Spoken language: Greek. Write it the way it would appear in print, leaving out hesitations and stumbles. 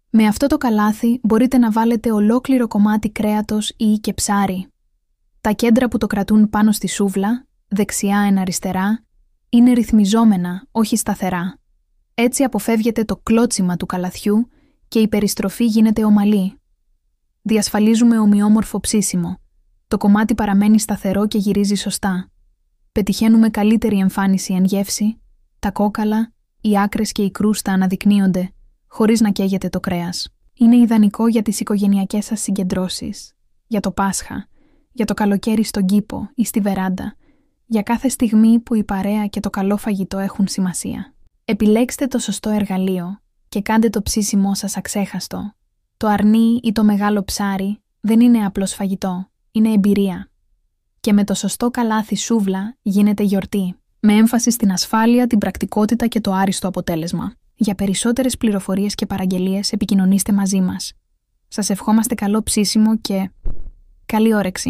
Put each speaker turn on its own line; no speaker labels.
Με αυτό το καλάθι μπορείτε να βάλετε ολόκληρο κομμάτι κρέατος ή και ψάρι. Τα κέντρα που το κρατούν πάνω στη σούβλα, δεξιά εν αριστερά, είναι ρυθμιζόμενα, όχι σταθερά. Έτσι αποφεύγεται το κλώτσιμα του καλαθιού και η περιστροφή γίνεται ομαλή. Διασφαλίζουμε ομοιόμορφο ψήσιμο. Το κομμάτι παραμένει σταθερό και γυρίζει σωστά. Πετυχαίνουμε καλύτερη εμφάνιση εν γεύση, τα κόκαλα, οι άκρες και η κρούστα αναδεικνύονται, χωρίς να καίγεται το κρέας. Είναι ιδανικό για τις οικογενειακές σας συγκεντρώσεις, για το Πάσχα, για το καλοκαίρι στον κήπο ή στη βεράντα, για κάθε στιγμή που η παρέα και το καλό φαγητό έχουν σημασία. Επιλέξτε το σωστό εργαλείο και κάντε το ψήσιμό σας αξέχαστο. Το αρνί ή το μεγάλο ψάρι δεν είναι απλώς φαγητό, είναι εμπειρία. Και με το σωστό καλάθι σούβλα γίνεται γιορτή, με έμφαση στην ασφάλεια, την πρακτικότητα και το άριστο αποτέλεσμα. Για περισσότερες πληροφορίες και παραγγελίες επικοινωνήστε μαζί μας. Σας ευχόμαστε καλό ψήσιμο και καλή όρεξη.